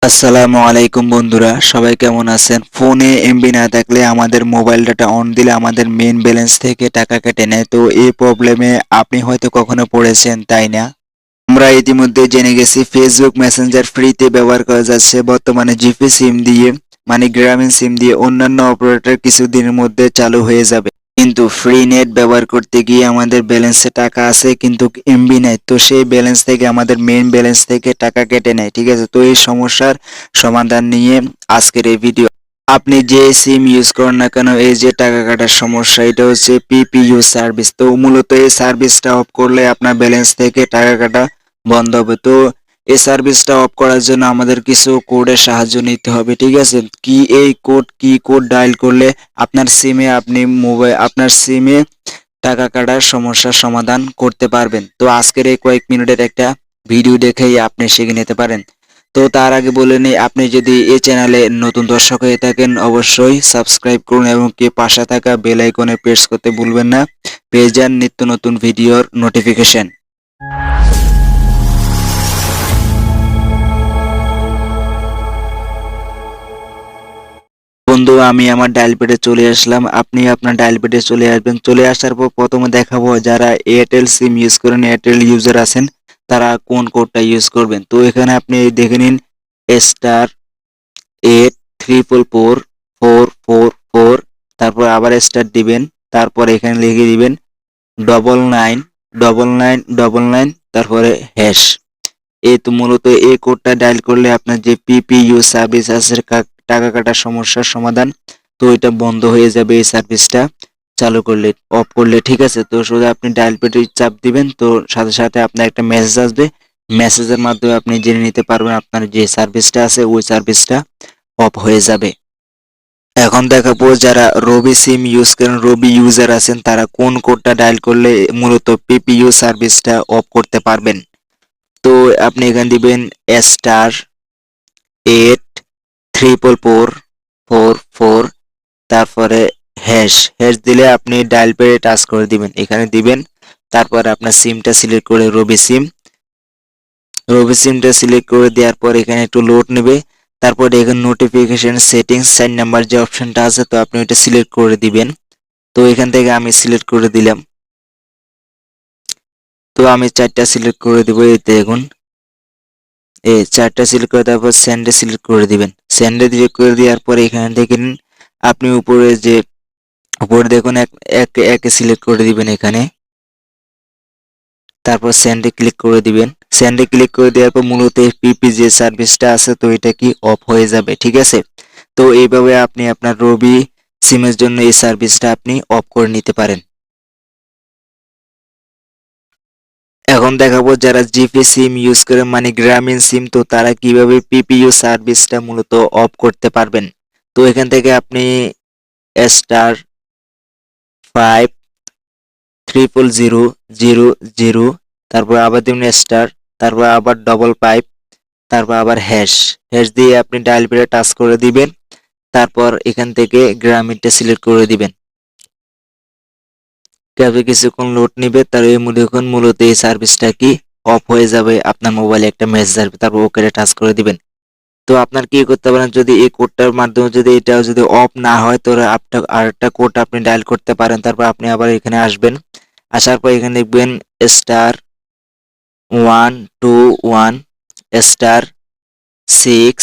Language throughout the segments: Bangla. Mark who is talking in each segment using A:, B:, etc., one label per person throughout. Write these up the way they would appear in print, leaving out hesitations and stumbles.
A: আসসালামু আলাইকুম বন্ধুরা, সবাই কেমন আছেন? ফোনে এমবি না থাকলে আমাদের মোবাইল ডাটা অন দিলে আমাদের মেইন ব্যালেন্স থেকে টাকা কেটে নেয়। তো এই প্রবলেমে আপনি হয়তো কখনো পড়েছেন, তাই না? আমরা ইতিমধ্যে জেনে গেছি ফেসবুক মেসেঞ্জার ফ্রিতে ব্যবহার করা যাচ্ছে বর্তমানে জিপি সিম দিয়ে, মানে গ্রামীণ সিম দিয়ে। অন্যান্য অপারেটর কিছুদিনের মধ্যে চালু হয়ে যাবে। কিন্তু ফ্রি নেট ব্যবহার করতে গিয়ে আমাদের ব্যালেন্সে টাকা আছে কিন্তু এমবি নাই, তো সেই ব্যালেন্স থেকে আমাদের মেইন ব্যালেন্স থেকে টাকা কেটে নেয়। ঠিক আছে, তো এই সমস্যার সমাধান নিয়ে আজকের এই ভিডিও। আপনি যে সিম ইউজ করেন না কেন, এই যে টাকা কাটার সমস্যা, এটা হচ্ছে পিপিইউ সার্ভিস। তো মূলত এই সার্ভিসটা অফ করলে আপনার ব্যালেন্স থেকে টাকা কাটা বন্ধ হবে। তো এই সার্ভিসটা অফ করার জন্য আমাদের কিছু কোডের সাহায্য নিতে হবে। ঠিক আছে, কি কোড ডায়াল করলে আপনার সিমে টাকা কাটার সমস্যার সমাধান করতে পারবেন। তো আজকের এই কয়েক মিনিটের একটা ভিডিও দেখেই আপনি শিখে নিতে পারেন। তো তার আগে বলে নেই, আপনি যদি এই চ্যানেলে নতুন দর্শক হয়ে থাকেন অবশ্যই সাবস্ক্রাইব করুন এবং পাশে থাকা বেল আইকনে প্রেস করতে ভুলবেন না, পেয়ে যান নিত্য নতুন ভিডিওর নোটিফিকেশন। বন্ধু, আমি আমার ডায়াল প্যাডে চলে আসলাম। আপনি আপনার ডায়াল প্যাডে চলে আসবেন। চলে আসার পর প্রথমে দেখাবো যারা এয়ারটেল সিম ইউজ করেন, এয়ারটেল ইউজার আছেন, তারা কোন কোডটা ইউজ করবেন। তো এখানে আপনি দেখে নিন স্টার 8 444 444, তারপর আবার স্টার দিবেন, তারপর এখানে লিখে দিবেন 999999, তারপরে হ্যাশ। এই তো মূলত এই কোডটা ডায়াল করলে আপনার যে পিপিইউ সার্ভিস আছে, টাকা কাটার সমস্যার সমাধান, তো এটা বন্ধ হয়ে যাবে এই সার্ভিসটা চালু করলে, অফ করলে। ঠিক আছে, তো শুধু আপনি ডায়াল প্যাডে চাপ দিবেন, তো সাথে সাথে আপনার একটা মেসেজ আসবে। মেসেজের মাধ্যমে আপনি জেনে নিতে পারবেন আপনার যে সার্ভিসটা আছে ওই সার্ভিসটা অফ হয়ে যাবে। এখন দেখাবো যারা রবি সিম ইউজ করেন, রবি ইউজার আছেন, তারা কোন কোডটা ডায়াল করলে মূলত পিপিইউ সার্ভিসটা অফ করতে পারবেন। তো আপনি এখানে দিবেন স্টার 8 444 444, তারপরে হ্যাশ। হ্যাশ দিলে আপনি ডায়াল প্যাডে টাচ করে দিবেন, এখানে দিবেন। তারপরে আপনার সিমটা সিলেক্ট করে রবি সিমটা সিলেক্ট করে দেওয়ার পর এখানে একটু লোড নেবে। তারপরে এখানে নোটিফিকেশন সেটিংস 4 নাম্বার যে অপশনটা আছে, তো আপনি ওইটা সিলেক্ট করে দিবেন। তো এখান থেকে আমি সিলেক্ট করে দিলাম। তো আমি 4টা সিলেক্ট করে দিব। এই দেখুন, এই 4টা সিলেক্ট করে তারপর স্যান্ডে সিলেক্ট করে দিবেন। স্যান্ডে সিলেক্ট করে দেওয়ার পরে এখানে দেখেন আপনি উপরে দেখুন একে সিলেক্ট করে দিবেন এখানে, তারপর স্যান্ডে ক্লিক করে দিবেন। স্যান্ডে ক্লিক করে দেওয়ার পর মূলত পিপি যে সার্ভিসটা আছে, তো এটা কি অফ হয়ে যাবে। ঠিক আছে, তো এইভাবে আপনি আপনার রবি সিমের জন্য এই সার্ভিসটা আপনি অফ করে নিতে পারেন। এখন দেখাবো যারা জিপি সিম ইউজ করে, মানে গ্রামীণ সিম, তো তারা কিভাবে পিপিইউ সার্ভিসটা মূলত অফ করতে পারবেন। তো এখান থেকে আপনি স্টার 5 000 0, তারপর আবার দিবেন স্টার, তারপর আবার 55, তারপর আবার হ্যাশ। হ্যাশ দিয়ে আপনি ডায়াল প্যাডে টাচ করে দিবেন। তারপর এখান থেকে গ্রামীণটা সিলেক্ট করে দিবেন। তারপরে কিছুক্ষণ লোড নিবে, তার এই দেখুন মূলত এই সার্ভিসটা কি অফ হয়ে যাবে। আপনার মোবাইলে একটা মেসেজ আসবে, তারপর ওকে টাচ করে দিবেন। তো আপনার কি করতে পারেন, যদি এই কোডটার মাধ্যমে যদি এটাও যদি অফ না হয়, তো আপনার আরেকটা কোড আপনি ডায়াল করতে পারেন। তারপর আপনি আবার এখানে আসবেন। আসার পর এখানে দেখবেন স্টার 121 স্টার 6,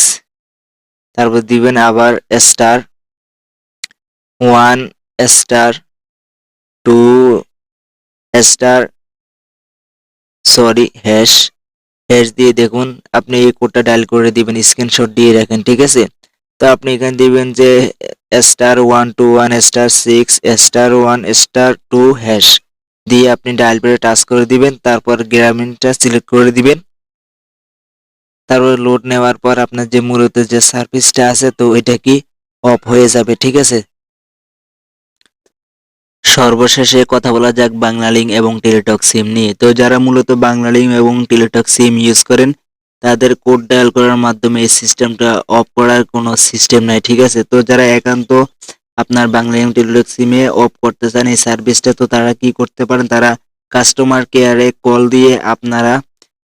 A: তারপর দিবেন আবার star 1 star 2 star hash. Hash দিয়ে দেখুন আপনি এই কোডটা ডায়াল করে দিবেন, স্ক্রিনশট দিয়ে রাখেন। ঠিক আছে, তো আপনি এখানে দিবেন যে *121*6*1*2 হ্যাশ দিয়ে আপনি ডায়াল প্যাডে টাচ করে দিবেন। তারপর গ্রামীণটা সিলেক্ট করে দিবেন। তারপর লোড নেওয়ার পর আপনার যে মূলত যে সার্ভিসটা আছে, তো এটা কি অফ হয়ে যাবে। ঠিক আছে, সর্বশেষে কথা বলা যাক বাংলালিংক এবং টেলিটক সিম নিয়ে। তো যারা মূলত বাংলালিংক এবং টেলিটক সিম ইউজ করেন, তাদের কোড ডায়াল করার মাধ্যমে এই সিস্টেমটা অফ করার কোনো সিস্টেম নাই। ঠিক আছে, তো যারা একান্ত আপনার বাংলালিংক টেলিটক সিমে অফ করতে চান এই সার্ভিসটা, তো তারা কি করতে পারেন, তারা কাস্টমার কেয়ারে কল দিয়ে আপনারা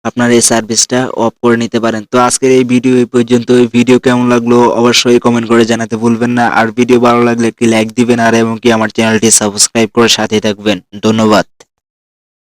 A: আপনার এই সার্ভিসটা অফ করে নিতে পারেন। তো আজকের এই ভিডিও এই পর্যন্ত। ভিডিও কেমন লাগলো অবশ্যই কমেন্ট করে জানাতে ভুলবেন না। আর ভিডিও ভালো লাগলে একটি লাইক দিবেন আর এবং কি আমার চ্যানেলটি সাবস্ক্রাইব করে সাথে থাকবেন। ধন্যবাদ।